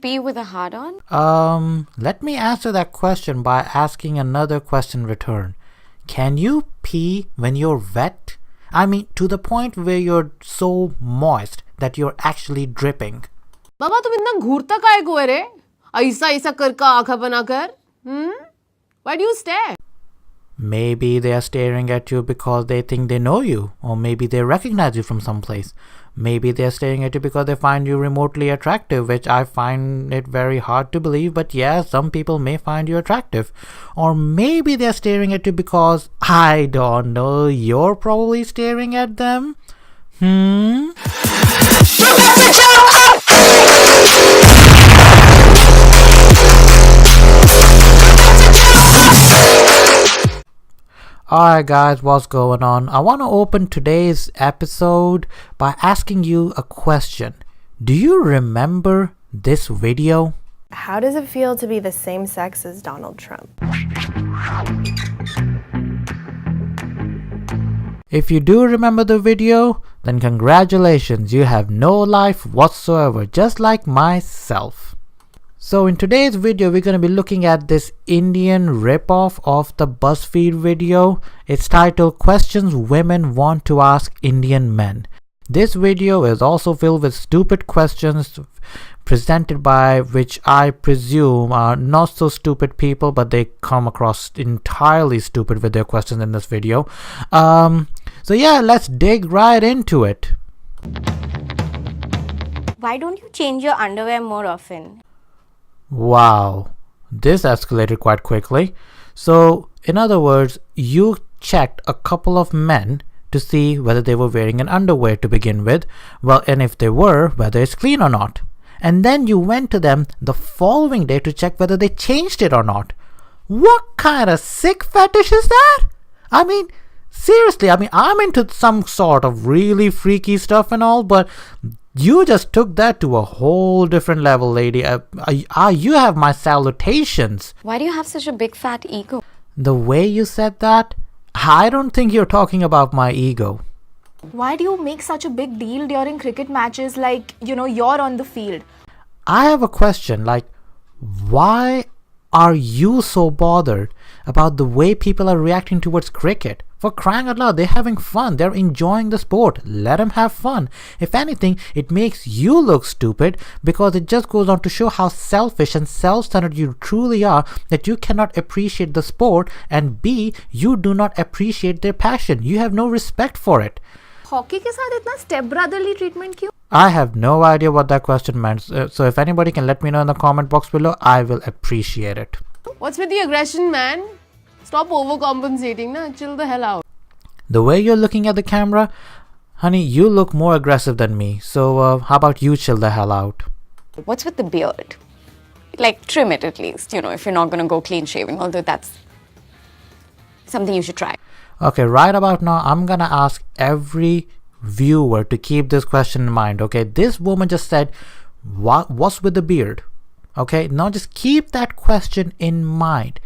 pee with a hard-on? Let me answer that question by asking another question in return. Can you pee when you're wet? I mean, to the point where you're so moist that you're actually dripping. बाबा तुम इतना घूरता काहे को है रे? ऐसा ऐसा करके आँखें बनाकर? Why do you stare? Maybe they are staring at you because they think they know you, or maybe they recognize you from someplace. Maybe they are staring at you because they find you remotely attractive, which I find it very hard to believe, but yeah, some people may find you attractive. Or maybe they are staring at you because, I don't know, you're probably staring at them? Alright guys, what's going on? I want to open today's episode by asking you a question. Do you remember this video? How does it feel to be the same sex as Donald Trump? If you do remember the video, then congratulations, you have no life whatsoever, just like myself. So in today's video, we're going to be looking at this Indian ripoff of the BuzzFeed video. It's titled Questions Women Want to Ask Indian Men. This video is also filled with stupid questions presented by which I presume are not so stupid people, but they come across entirely stupid with their questions in this video. So yeah, let's dig right into it. Why don't you change your underwear more often? Wow, this escalated quite quickly. So, in other words, you checked a couple of men to see whether they were wearing an underwear to begin with, well, and if they were, whether it's clean or not. And then you went to them the following day to check whether they changed it or not. What kind of sick fetish is that? I mean, seriously, I'm into some sort of really freaky stuff and all, but you just took that to a whole different level, lady. You have my salutations. Why do you have such a big fat ego? The way you said that, I don't think you're talking about my ego. Why do you make such a big deal during cricket matches like, you're on the field? I have a question, like, why are you so bothered about the way people are reacting towards cricket? For crying out loud, they're having fun. They're enjoying the sport. Let them have fun. If anything, it makes you look stupid because it just goes on to show how selfish and self-centered you truly are, that you cannot appreciate the sport, and B, you do not appreciate their passion. You have no respect for it. Hockey के साथ इतना step brotherly treatment क्यों? I have no idea what that question meant. So if anybody can let me know in the comment box below, I will appreciate it. What's with the aggression, man? Stop overcompensating, na? Chill the hell out. The way you're looking at the camera, honey, you look more aggressive than me. So how about you chill the hell out? What's with the beard? Like, trim it at least, if you're not going to go clean shaving, although that's something you should try. Okay, right about now, I'm going to ask every viewer to keep this question in mind, okay? This woman just said, what's with the beard? Okay, now just keep that question in mind.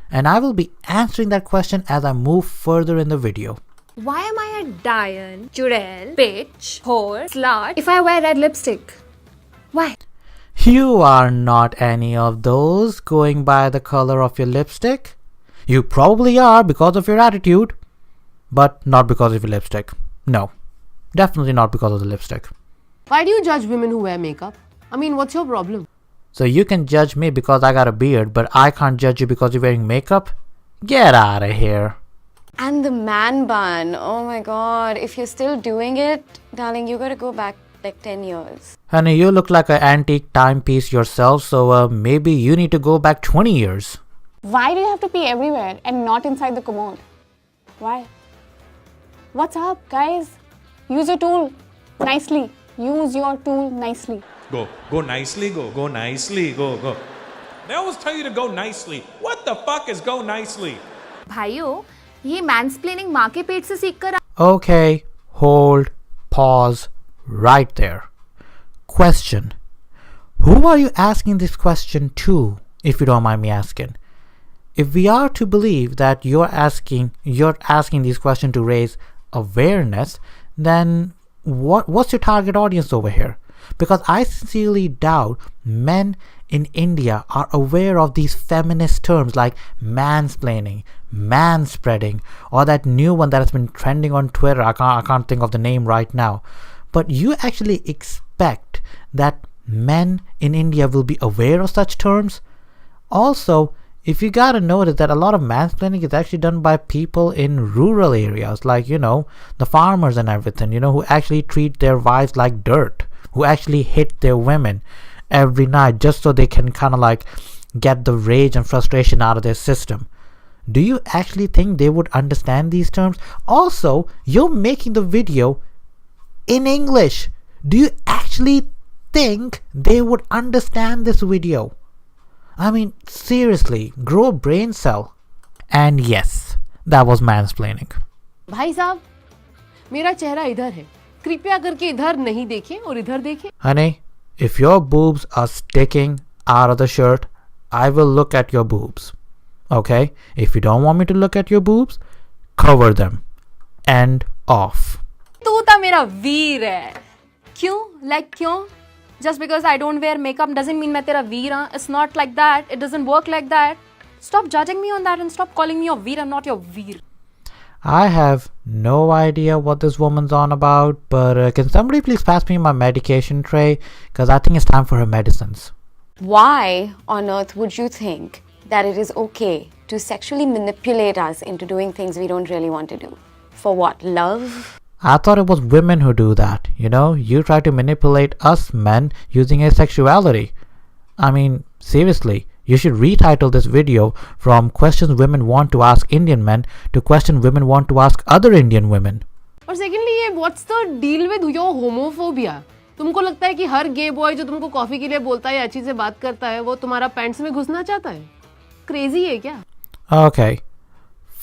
And I will be answering that question as I move further in the video. Why am I a Diane, Jurel, bitch, whore, slut if I wear red lipstick? Why? You are not any of those going by the color of your lipstick. You probably are because of your attitude, but not because of your lipstick. No, definitely not because of the lipstick. Why do you judge women who wear makeup? What's your problem? So you can judge me because I got a beard, but I can't judge you because you're wearing makeup? Get out of here. And the man bun. Oh my god. If you're still doing it, darling, you gotta go back like 10 years. Honey, you look like an antique timepiece yourself, so maybe you need to go back 20 years. Why do you have to pee everywhere and not inside the commode? Why? What's up, guys? Use your tool nicely. Use your tool nicely. Go nicely, go nicely, go. They always tell you to go nicely. What the fuck is go nicely? भाइयों, ये mansplaining माँ के पेट से सीख कर. Okay, hold, pause, right there. Question. Who are you asking this question to, if you don't mind me asking? If we are to believe that you're asking this question to raise awareness, then what's your target audience over here? Because I sincerely doubt men in India are aware of these feminist terms like mansplaining, manspreading, or that new one that has been trending on Twitter. I can't think of the name right now. But you actually expect that men in India will be aware of such terms? Also, if you gotta notice that a lot of mansplaining is actually done by people in rural areas, like, the farmers and everything, who actually treat their wives like dirt, who actually hit their women every night just so they can kind of like get the rage and frustration out of their system. Do you actually think they would understand these terms? Also, you're making the video in English. Do you actually think they would understand this video? I mean, seriously, grow a brain cell. And yes, that was mansplaining. भाई साहब, मेरा चेहरा इधर है, कृपया करके इधर नहीं देखें और इधर देखें. Honey, if your boobs are sticking out of the shirt, I will look at your boobs. Okay? If you don't want me to look at your boobs, cover them. End off. तू तो मेरा वीर है. क्यों? Like क्यों? Just because I don't wear makeup doesn't mean मैं तेरा वीर हूँ. It's not like that. It doesn't work like that. Stop judging me on that and stop calling me your veer. I'm not your veer. I have no idea what this woman's on about, but can somebody please pass me my medication tray? Because I think it's time for her medicines. Why on earth would you think that it is okay to sexually manipulate us into doing things we don't really want to do? For what? Love? I thought it was women who do that. You try to manipulate us men using asexuality. I mean, seriously, you should retitle this video from questions women want to ask Indian men to questions women want to ask other Indian women. और secondly, what's the deal with your homophobia? तुमको लगता है कि हर गे boy जो तुमको coffee के लिए बोलता है या अच्छी से बात करता है वो तुम्हारा पैंट्स में घुसना चाहता है? क्रेजी है क्या? Okay,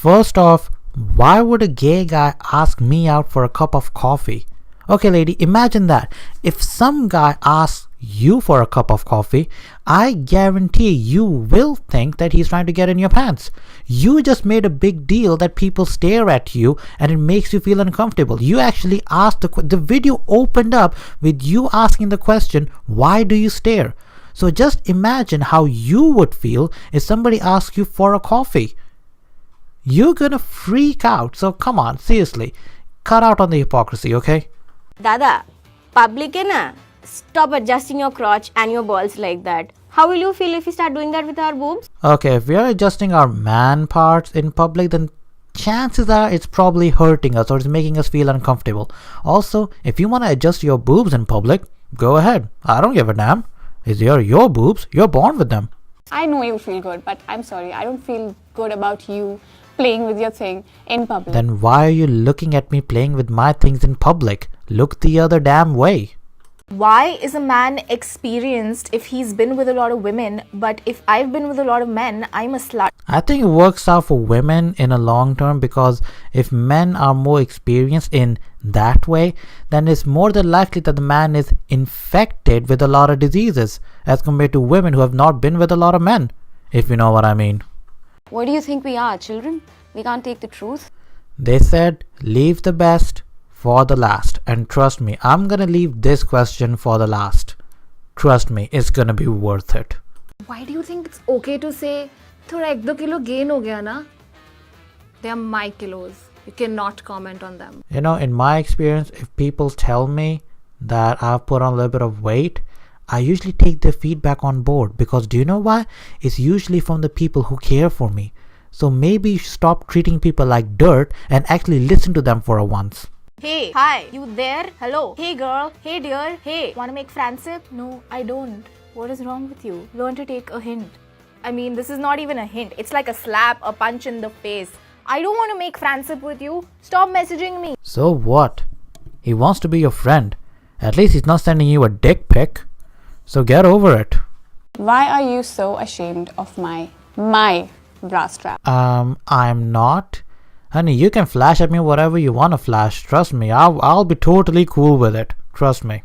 first off, why would a gay guy ask me out for a cup of coffee? Okay, lady, imagine that. If some guy asks you for a cup of coffee, I guarantee you will think that he's trying to get in your pants. You just made a big deal that people stare at you and it makes you feel uncomfortable. You actually asked the video opened up with you asking the question, why do you stare? So just imagine how you would feel if somebody asks you for a coffee. You're gonna freak out. So come on, seriously, cut out on the hypocrisy, okay? Dada, public hai na? Stop adjusting your crotch and your balls like that. How will you feel if we start doing that with our boobs? Okay, if we are adjusting our man parts in public, then chances are it's probably hurting us or it's making us feel uncomfortable. Also, if you want to adjust your boobs in public, go ahead. I don't give a damn. It's your boobs. You're born with them. I know you feel good, but I'm sorry, I don't feel good about you playing with your thing in public. Then why are you looking at me playing with my things in public? Look the other damn way. Why is a man experienced if he's been with a lot of women, but if I've been with a lot of men, I'm a slut? I think it works out for women in a long term because if men are more experienced in that way, then it's more than likely that the man is infected with a lot of diseases as compared to women who have not been with a lot of men, if you know what I mean. What do you think we are, children? We can't take the truth? They said, leave the best for the last. And trust me, I'm gonna leave this question for the last. Trust me, it's gonna be worth it. Why do you think it's okay to say, thoda 1-2 kilo gain ho gaya na? They are my kilos. You cannot comment on them. In my experience, if people tell me that I've put on a little bit of weight, I usually take their feedback on board because do you know why? It's usually from the people who care for me. So maybe you should stop treating people like dirt and actually listen to them for a once. Hey, hi, you there? Hello. Hey girl, hey dear, hey, wanna make friendship? No, I don't. What is wrong with you? Learn to take a hint. I mean, this is not even a hint. It's like a slap, a punch in the face. I don't want to make friendship with you. Stop messaging me. So what? He wants to be your friend. At least he's not sending you a dick pic. So get over it. Why are you so ashamed of my bra strap? I'm not. Honey, you can flash at me whatever you want to flash. Trust me, I'll be totally cool with it. Trust me.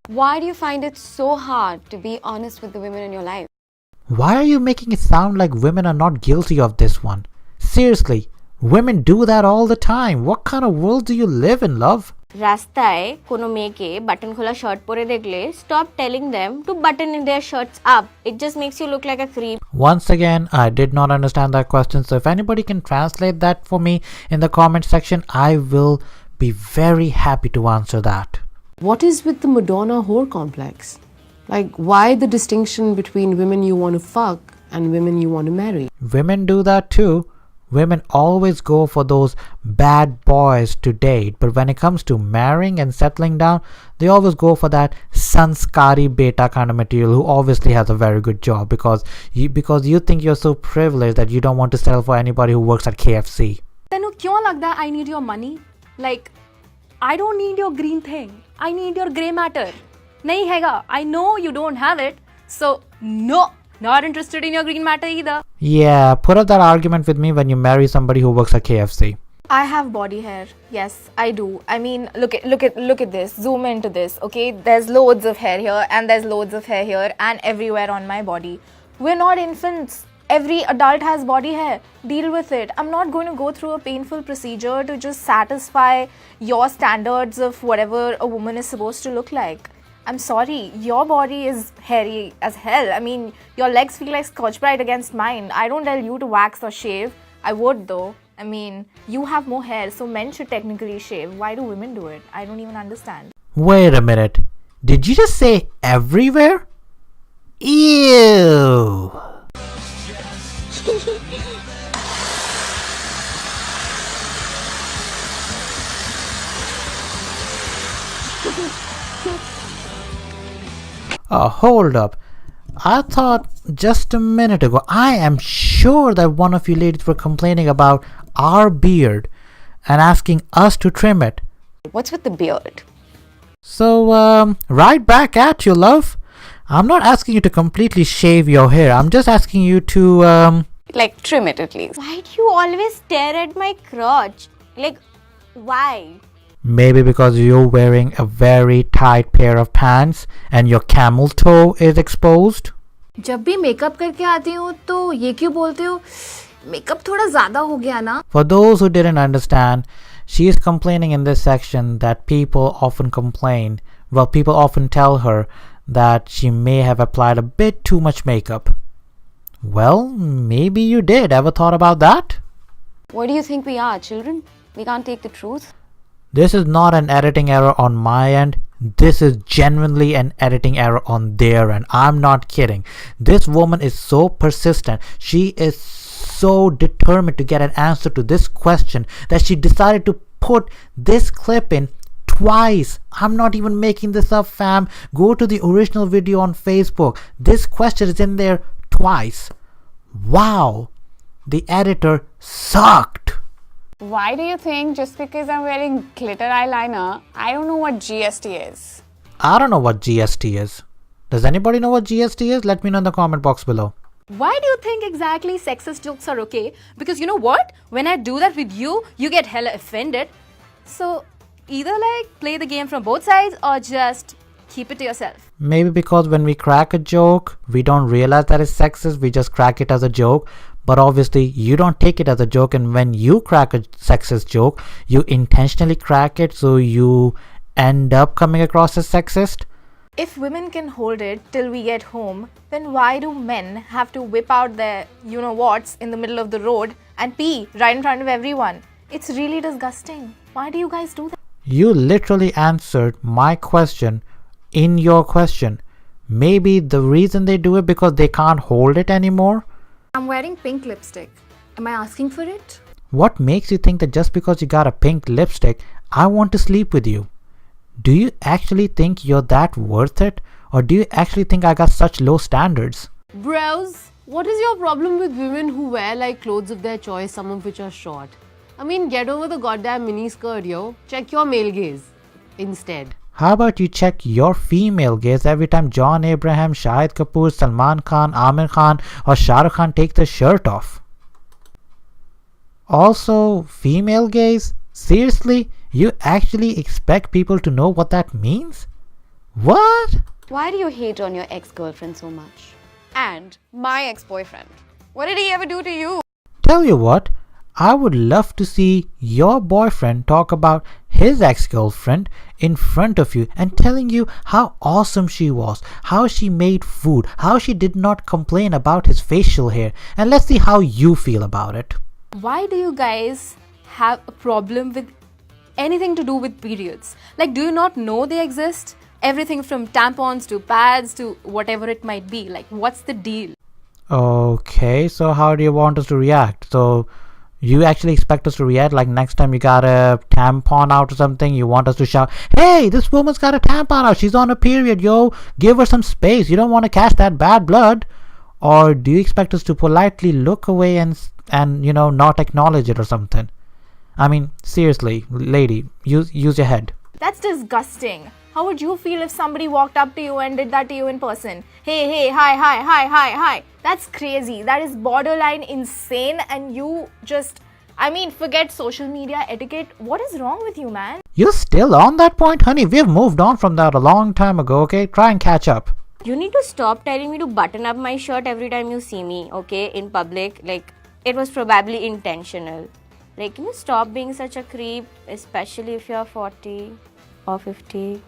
Why do you find it so hard to be honest with the women in your life? Why are you making it sound like women are not guilty of this one? Seriously, women do that all the time. What kind of world do you live in, love? রাস্তায় কোনো মেয়েকে button খোলা shirt পরে দেখলে stop telling them to button in their shirts up. It just makes you look like a creep. Once again, I did not understand that question, so if anybody can translate that for me in the comment section, I will be very happy to answer that. What is with the Madonna whore complex? Like, why the distinction between women you want to fuck and women you want to marry? Women do that too. Women always go for those bad boys to date, but when it comes to marrying and settling down, they always go for that sanskari beta kind of material who obviously has a very good job because you think you're so privileged that you don't want to settle for anybody who works at KFC. ਤੈਨੂੰ ਕਿਉਂ ਲੱਗਦਾ I need your money? Like, I don't need your green thing. I need your grey matter. नहीं हैगा. I know you don't have it. So, no. Not interested in your green matter either. Yeah, put up that argument with me when you marry somebody who works at KFC. I have body hair. Yes, I do. I mean, look at this. Zoom into this. Okay, there's loads of hair here, and there's loads of hair here, and everywhere on my body. We're not infants. Every adult has body hair. Deal with it. I'm not going to go through a painful procedure to just satisfy your standards of whatever a woman is supposed to look like. I'm sorry, your body is hairy as hell. I mean, your legs feel like Scotch-Brite against mine. I don't tell you to wax or shave. I would though. I mean, you have more hair, so men should technically shave. Why do women do it? I don't even understand. Wait a minute. Did you just say everywhere? Ew. Hold up. I thought just a minute ago, I am sure that one of you ladies were complaining about our beard and asking us to trim it. What's with the beard? So, right back at you, love. I'm not asking you to completely shave your hair. I'm just asking you to, Like, trim it at least. Why do you always stare at my crotch? Like, why? maybe because you're wearing a very tight pair of pants and your camel toe is exposed. जब भी makeup करके आती हूँ तो ये क्यों बोलते हो मेकअप थोड़ा ज़्यादा हो गया ना? For those who didn't understand, she is complaining in this section that people often tell her that she may have applied a bit too much makeup. Well, maybe you did. Ever thought about that? What do you think we are, children? We can't take the truth? This is not an editing error on my end. This is genuinely an editing error on their end. I'm not kidding. This woman is so persistent. She is so determined to get an answer to this question that she decided to put this clip in twice. I'm not even making this up, fam. Go to the original video on Facebook. This question is in there twice. Wow. The editor sucked. Why do you think just because I'm wearing glitter eyeliner, I don't know what GST is? I don't know what GST is. Does anybody know what GST is? Let me know in the comment box below. Why do you think exactly sexist jokes are okay? Because you know what? When I do that with you, you get hella offended. So either like play the game from both sides or just keep it to yourself. Maybe because when we crack a joke, we don't realize that it's sexist. We just crack it as a joke. But obviously, you don't take it as a joke, and when you crack a sexist joke, you intentionally crack it so you end up coming across as sexist. If women can hold it till we get home, then why do men have to whip out their you-know-whats in the middle of the road and pee right in front of everyone? It's really disgusting. Why do you guys do that? You literally answered my question in your question. Maybe the reason they do it because they can't hold it anymore. I'm wearing pink lipstick. Am I asking for it? What makes you think that just because you got a pink lipstick, I want to sleep with you? Do you actually think you're that worth it? Or do you actually think I got such low standards? Bros, what is your problem with women who wear like clothes of their choice, some of which are short? I mean, get over the goddamn mini skirt, yo. Check your male gaze instead. How about you check your female gaze every time John Abraham, Shahid Kapoor, Salman Khan, Amir Khan or Shah Rukh Khan take their shirt off? Also, female gaze? Seriously? You actually expect people to know what that means? What? Why do you hate on your ex-girlfriend so much? And my ex-boyfriend. What did he ever do to you? Tell you what, I would love to see your boyfriend talk about his ex-girlfriend in front of you and telling you how awesome she was, how she made food, how she did not complain about his facial hair, and let's see how you feel about it. Why do you guys have a problem with anything to do with periods? Like, do you not know they exist? Everything from tampons to pads to whatever it might be. Like, what's the deal? Okay, so how do you want us to react? So you actually expect us to react like next time you got a tampon out or something, you want us to shout, hey, this woman's got a tampon out, she's on a period, yo, give her some space, you don't want to catch that bad blood? Or do you expect us to politely look away and not acknowledge it or something? I mean, seriously, lady, use your head. That's disgusting. How would you feel if somebody walked up to you and did that to you in person? Hey, hi. That's crazy. That is borderline insane, and you just, forget social media etiquette. What is wrong with you, man? You're still on that point, honey? We've moved on from that a long time ago, okay? Try and catch up. You need to stop telling me to button up my shirt every time you see me, okay, in public. Like, it was probably intentional. Like, can you stop being such a creep, especially if you're 40 or 50?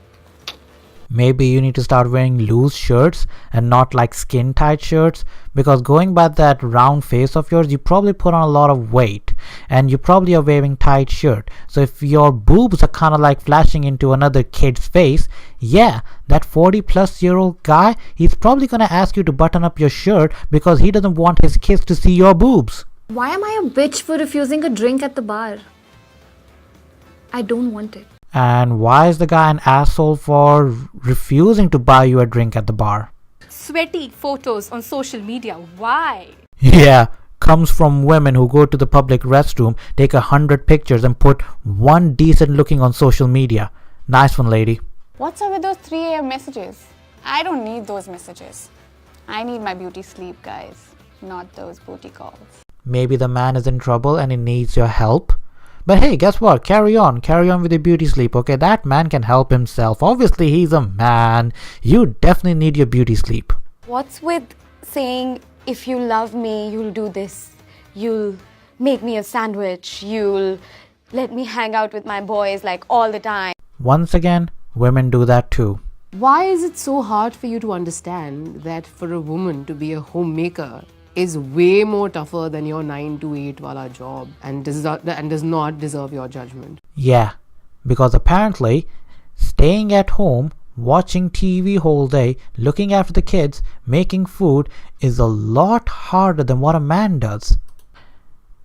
Maybe you need to start wearing loose shirts and not like skin tight shirts, because going by that round face of yours, you probably put on a lot of weight and you probably are wearing tight shirt. So if your boobs are kind of like flashing into another kid's face, yeah, that 40-plus-year-old guy, he's probably going to ask you to button up your shirt because he doesn't want his kids to see your boobs. Why am I a bitch for refusing a drink at the bar? I don't want it. And why is the guy an asshole for refusing to buy you a drink at the bar? Sweaty photos on social media. Why? Yeah, comes from women who go to the public restroom, take 100 pictures and put one decent looking on social media. Nice one, lady. What's up with those 3 a.m. messages? I don't need those messages. I need my beauty sleep, guys, not those booty calls. Maybe the man is in trouble and he needs your help. But hey, guess what? Carry on with your beauty sleep, okay? That man can help himself. Obviously, he's a man. You definitely need your beauty sleep. What's with saying, if you love me, you'll do this. You'll make me a sandwich. You'll let me hang out with my boys like all the time. Once again, women do that too. Why is it so hard for you to understand that for a woman to be a homemaker is way more tougher than your 9 to 8 wala job and does not deserve your judgment? Yeah, because apparently staying at home, watching TV whole day, looking after the kids, making food is a lot harder than what a man does.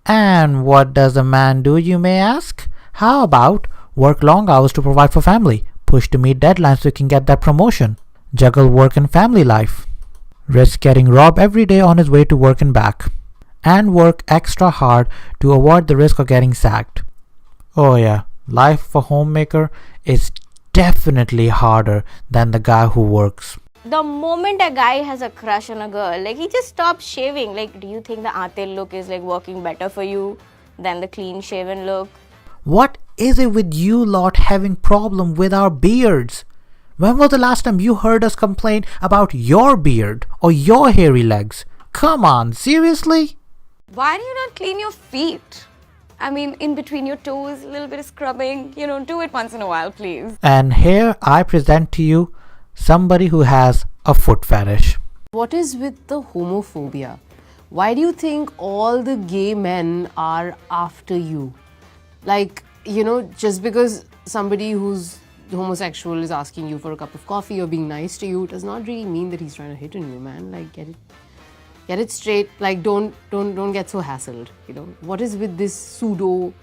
And what does a man do, you may ask? How about work long hours to provide for family, push to meet deadlines so you can get that promotion, juggle work and family life, risk getting robbed every day on his way to work and back, and work extra hard to avoid the risk of getting sacked. Oh yeah, life for homemaker is definitely harder than the guy who works. The moment a guy has a crush on a girl, like, he just stops shaving. Like, do you think the atel look is like working better for you than the clean shaven look? What is it with you lot having problem with our beards? When was the last time you heard us complain about your beard or your hairy legs? Come on, seriously? Why do you not clean your feet? I mean, in between your toes, a little bit of scrubbing. Do it once in a while, please. And here I present to you somebody who has a foot fetish. What is with the homophobia? Why do you think all the gay men are after you? Like, just because somebody who's homosexual is asking you for a cup of coffee or being nice to you does not really mean that he's trying to hit on you, man. Like, get it straight. Like, don't get so hassled. What is with this pseudo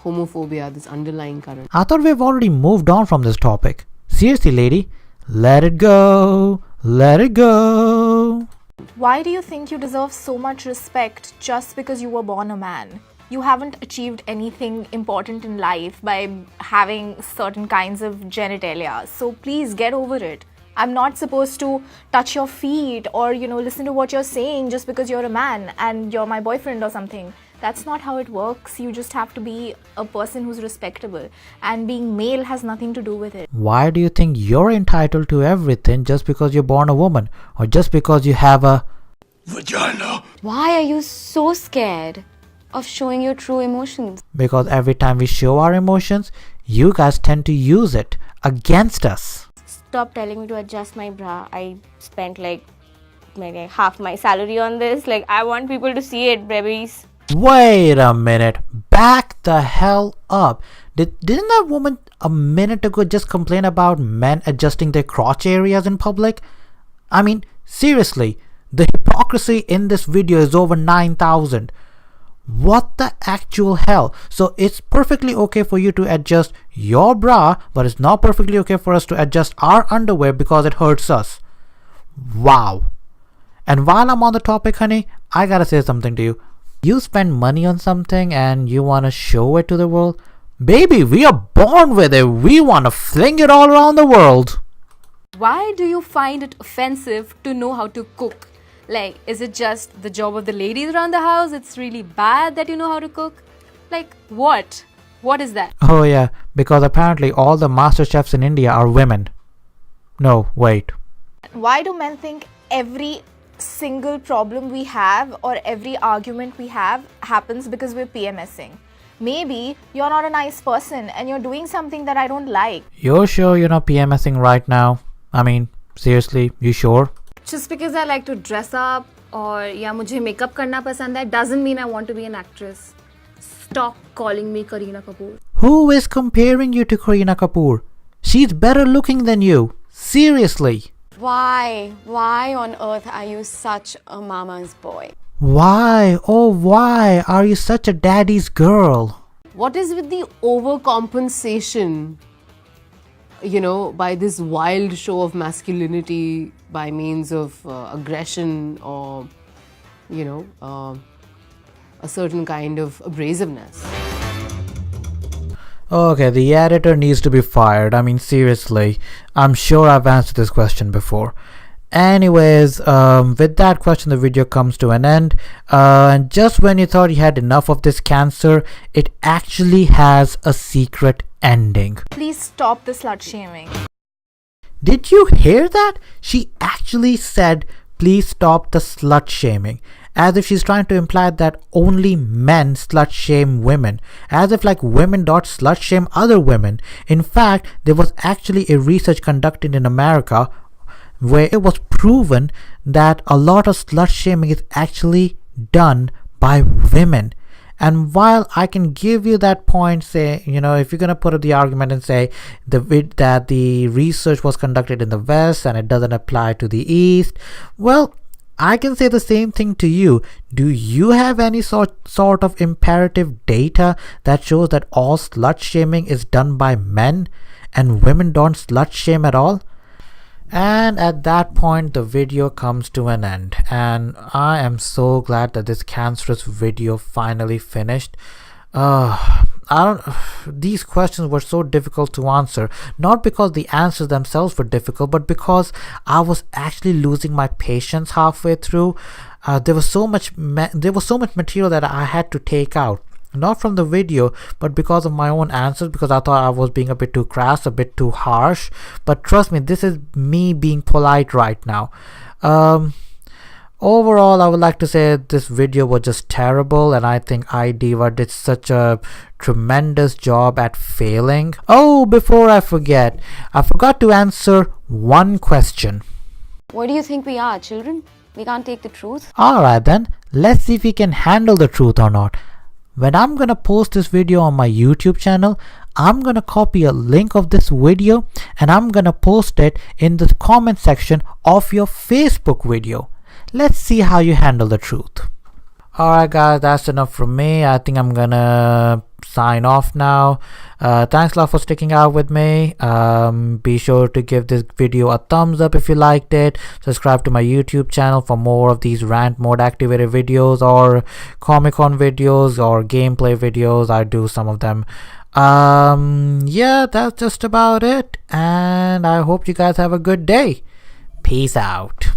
homophobia, this underlying current? I thought we've already moved on from this topic. Seriously, lady, let it go. Let it go. Why do you think you deserve so much respect just because you were born a man? You haven't achieved anything important in life by having certain kinds of genitalia. So please get over it. I'm not supposed to touch your feet or, listen to what you're saying just because you're a man and you're my boyfriend or something. That's not how it works. You just have to be a person who's respectable. And being male has nothing to do with it. Why do you think you're entitled to everything just because you're born a woman? Or just because you have a vagina? Why are you so scared of showing your true emotions? Because every time we show our emotions, you guys tend to use it against us. Stop telling me to adjust my bra. I spent like maybe half my salary on this. Like, I want people to see it, babies. Wait a minute. Back the hell up. Didn't that woman a minute ago just complain about men adjusting their crotch areas in public? I mean, seriously, the hypocrisy in this video is over 9,000. What the actual hell? So it's perfectly okay for you to adjust your bra, but it's not perfectly okay for us to adjust our underwear because it hurts us. Wow. And while I'm on the topic, honey, I gotta say something to you. You spend money on something and you want to show it to the world? Baby, we are born with it. We want to fling it all around the world. Why do you find it offensive to know how to cook? Like, is it just the job of the ladies around the house? It's really bad that you know how to cook? Like, what? What is that? Oh yeah, because apparently all the master chefs in India are women. No, wait. Why do men think every single problem we have or every argument we have happens because we're PMSing? Maybe you're not a nice person and you're doing something that I don't like. You're sure you're not PMSing right now? I mean, seriously, you sure? Just because I like to dress up or या मुझे makeup करना पसंद है doesn't mean I want to be an actress. Stop calling me Kareena Kapoor. Who is comparing you to Kareena Kapoor? She's better looking than you. Seriously. Why? Why on earth are you such a mama's boy? Why? Oh, why are you such a daddy's girl? What is with the overcompensation, by this wild show of masculinity by means of aggression or, a certain kind of abrasiveness? Okay, the editor needs to be fired. I mean, seriously, I'm sure I've answered this question before. Anyways, with that question, the video comes to an end. And just when you thought you had enough of this cancer, it actually has a secret ending. Please stop the slut shaming. Did you hear that? She actually said, please stop the slut shaming. As if she's trying to imply that only men slut shame women. As if like women don't slut shame other women. In fact, there was actually a research conducted in America where it was proven that a lot of slut shaming is actually done by women. And while I can give you that point, say, if you're going to put up the argument and say that the research was conducted in the West and it doesn't apply to the East, well, I can say the same thing to you. Do you have any sort of imperative data that shows that all slut shaming is done by men and women don't slut shame at all? And at that point, the video comes to an end. And I am so glad that this cancerous video finally finished. These questions were so difficult to answer, not because the answers themselves were difficult, but because I was actually losing my patience halfway through. There was so much material that I had to take out, not from the video, but because of my own answers, because I thought I was being a bit too crass, a bit too harsh. But trust me, this is me being polite right now. Overall, I would like to say this video was just terrible, and I think iDiva did such a tremendous job at failing. Oh, before I forgot to answer one question. What do you think we are, children? We can't take the truth? Alright then, let's see if we can handle the truth or not. When I'm gonna post this video on my YouTube channel, I'm gonna copy a link of this video and I'm gonna post it in the comment section of your Facebook video. Let's see how you handle the truth. Alright guys, that's enough from me. I think I'm gonna sign off now. Thanks a lot for sticking out with me. Be sure to give this video a thumbs up if you liked it. Subscribe to my YouTube channel for more of these rant mode activated videos or Comic-Con videos or gameplay videos. I do some of them. Yeah, that's just about it. And I hope you guys have a good day. Peace out.